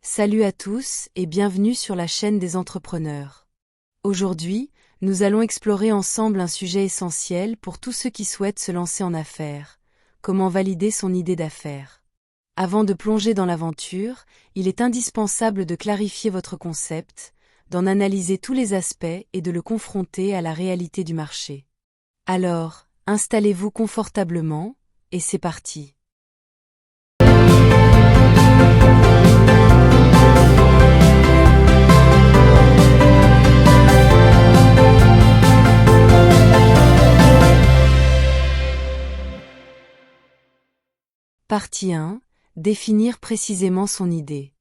Salut à tous et bienvenue sur la chaîne des entrepreneurs. Aujourd'hui, nous allons explorer ensemble un sujet essentiel pour tous ceux qui souhaitent se lancer en affaires: comment valider son idée d'affaires. Avant de plonger dans l'aventure, il est indispensable de clarifier votre concept, d'en analyser tous les aspects et de le confronter à la réalité du marché. Alors, installez-vous confortablement, et c'est parti. Partie 1. Définir précisément son idée.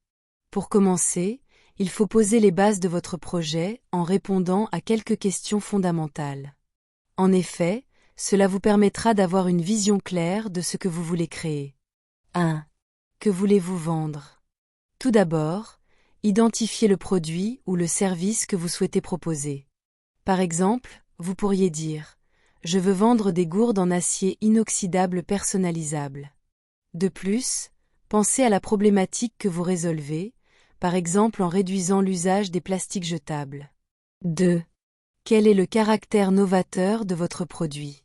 Pour commencer, il faut poser les bases de votre projet en répondant à quelques questions fondamentales. En effet, cela vous permettra d'avoir une vision claire de ce que vous voulez créer. 1. Que voulez-vous vendre? Tout d'abord, identifiez le produit ou le service que vous souhaitez proposer. Par exemple, vous pourriez dire: je veux vendre des gourdes en acier inoxydable personnalisables. De plus, pensez à la problématique que vous résolvez, par exemple en réduisant l'usage des plastiques jetables. 2. Quel est le caractère novateur de votre produit?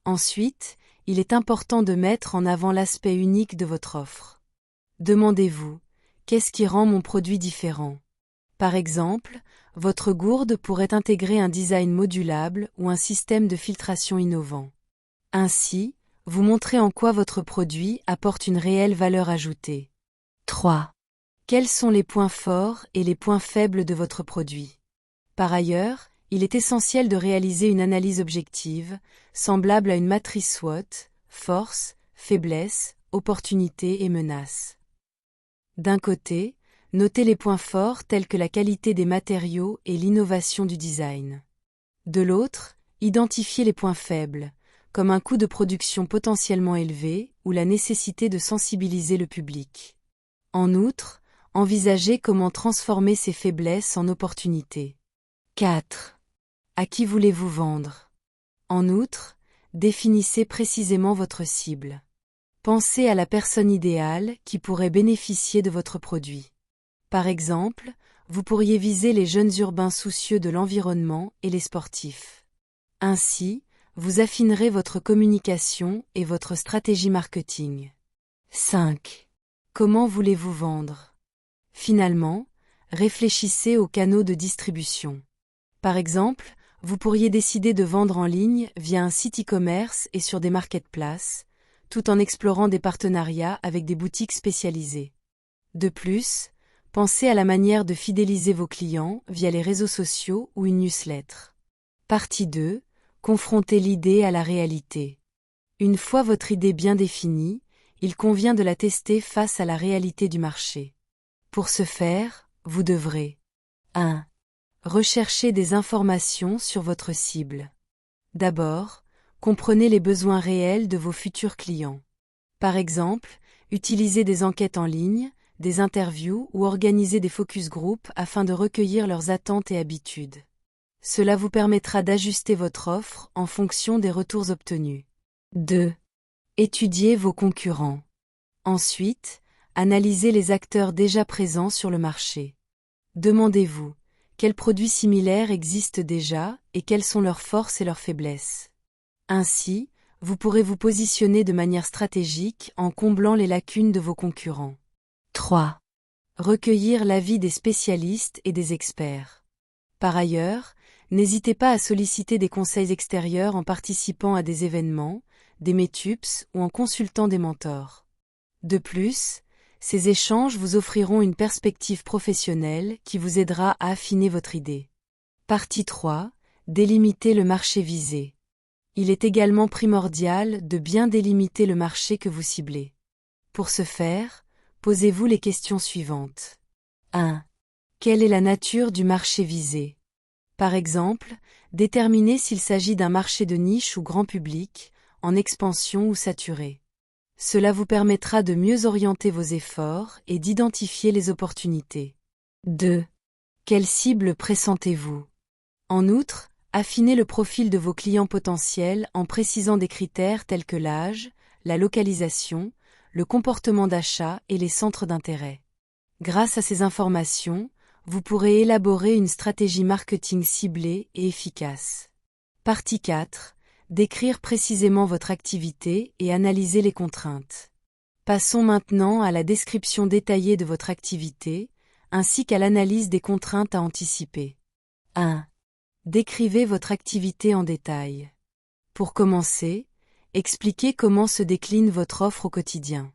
Ensuite, il est important de mettre en avant l'aspect unique de votre offre. Demandez-vous: qu'est-ce qui rend mon produit différent? Par exemple, votre gourde pourrait intégrer un design modulable ou un système de filtration innovant. Ainsi, vous montrez en quoi votre produit apporte une réelle valeur ajoutée. 3. Quels sont les points forts et les points faibles de votre produit? Par ailleurs, il est essentiel de réaliser une analyse objective, semblable à une matrice SWOT: force, faiblesse, opportunité et menace. D'un côté, notez les points forts tels que la qualité des matériaux et l'innovation du design. De l'autre, identifiez les points faibles, comme un coût de production potentiellement élevé ou la nécessité de sensibiliser le public. En outre, envisagez comment transformer ces faiblesses en opportunités. 4. À qui voulez-vous vendre? En outre, définissez précisément votre cible. Pensez à la personne idéale qui pourrait bénéficier de votre produit. Par exemple, vous pourriez viser les jeunes urbains soucieux de l'environnement et les sportifs. Ainsi, vous affinerez votre communication et votre stratégie marketing. 5. Comment voulez-vous vendre? Finalement, réfléchissez aux canaux de distribution. Par exemple, vous pourriez décider de vendre en ligne via un site e-commerce et sur des marketplaces, tout en explorant des partenariats avec des boutiques spécialisées. De plus, pensez à la manière de fidéliser vos clients via les réseaux sociaux ou une newsletter. Partie 2. Confrontez l'idée à la réalité. Une fois votre idée bien définie, il convient de la tester face à la réalité du marché. Pour ce faire, vous devrez 1. Rechercher des informations sur votre cible. D'abord, comprenez les besoins réels de vos futurs clients. Par exemple, utilisez des enquêtes en ligne, des interviews ou organisez des focus group afin de recueillir leurs attentes et habitudes. Cela vous permettra d'ajuster votre offre en fonction des retours obtenus. 2. Étudiez vos concurrents. Ensuite, analysez les acteurs déjà présents sur le marché. Demandez-vous: quels produits similaires existent déjà et quelles sont leurs forces et leurs faiblesses. Ainsi, vous pourrez vous positionner de manière stratégique en comblant les lacunes de vos concurrents. 3. Recueillir l'avis des spécialistes et des experts. Par ailleurs, n'hésitez pas à solliciter des conseils extérieurs en participant à des événements, des meetups ou en consultant des mentors. De plus, ces échanges vous offriront une perspective professionnelle qui vous aidera à affiner votre idée. Partie 3. Délimiter le marché visé. Il est également primordial de bien délimiter le marché que vous ciblez. Pour ce faire, posez-vous les questions suivantes. 1. Quelle est la nature du marché visé? Par exemple, déterminez s'il s'agit d'un marché de niche ou grand public, en expansion ou saturé. Cela vous permettra de mieux orienter vos efforts et d'identifier les opportunités. 2. Quelle cible pressentez-vous? En outre, affinez le profil de vos clients potentiels en précisant des critères tels que l'âge, la localisation, le comportement d'achat et les centres d'intérêt. Grâce à ces informations, vous pourrez élaborer une stratégie marketing ciblée et efficace. Partie 4. Décrire précisément votre activité et analyser les contraintes. Passons maintenant à la description détaillée de votre activité, ainsi qu'à l'analyse des contraintes à anticiper. 1. Décrivez votre activité en détail. Pour commencer, expliquez comment se décline votre offre au quotidien.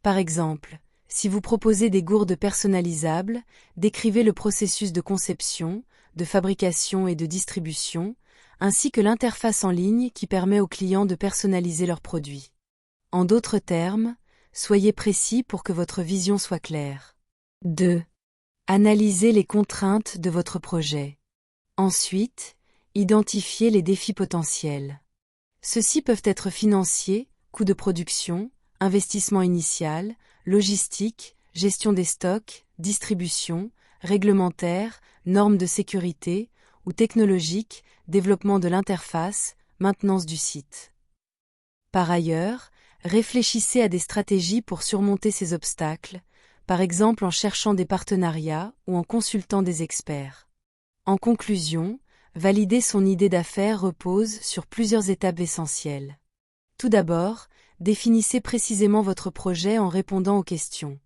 Par exemple, si vous proposez des gourdes personnalisables, décrivez le processus de conception, de fabrication et de distribution, ainsi que l'interface en ligne qui permet aux clients de personnaliser leurs produits. En d'autres termes, soyez précis pour que votre vision soit claire. 2. Analysez les contraintes de votre projet. Ensuite, identifiez les défis potentiels. Ceux-ci peuvent être financiers, coûts de production, investissement initial, logistique, gestion des stocks, distribution, réglementaire, normes de sécurité, ou technologiques, développement de l'interface, maintenance du site. Par ailleurs, réfléchissez à des stratégies pour surmonter ces obstacles, par exemple en cherchant des partenariats ou en consultant des experts. En conclusion, valider son idée d'affaires repose sur plusieurs étapes essentielles. Tout d'abord, définissez précisément votre projet en répondant aux questions.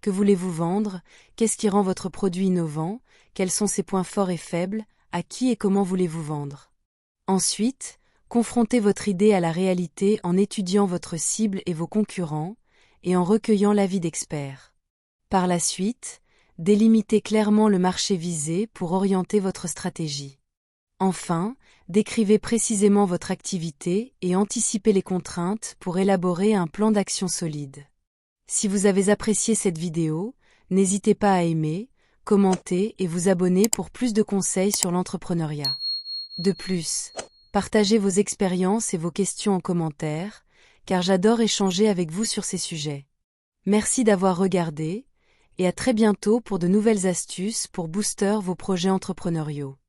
Que voulez-vous vendre? Qu'est-ce qui rend votre produit innovant? Quels sont ses points forts et faibles? À qui et comment voulez-vous vendre? Ensuite, confrontez votre idée à la réalité en étudiant votre cible et vos concurrents, et en recueillant l'avis d'experts. Par la suite, délimitez clairement le marché visé pour orienter votre stratégie. Enfin, décrivez précisément votre activité et anticipez les contraintes pour élaborer un plan d'action solide. Si vous avez apprécié cette vidéo, n'hésitez pas à aimer, commenter et vous abonner pour plus de conseils sur l'entrepreneuriat. De plus, partagez vos expériences et vos questions en commentaire, car j'adore échanger avec vous sur ces sujets. Merci d'avoir regardé, et à très bientôt pour de nouvelles astuces pour booster vos projets entrepreneuriaux.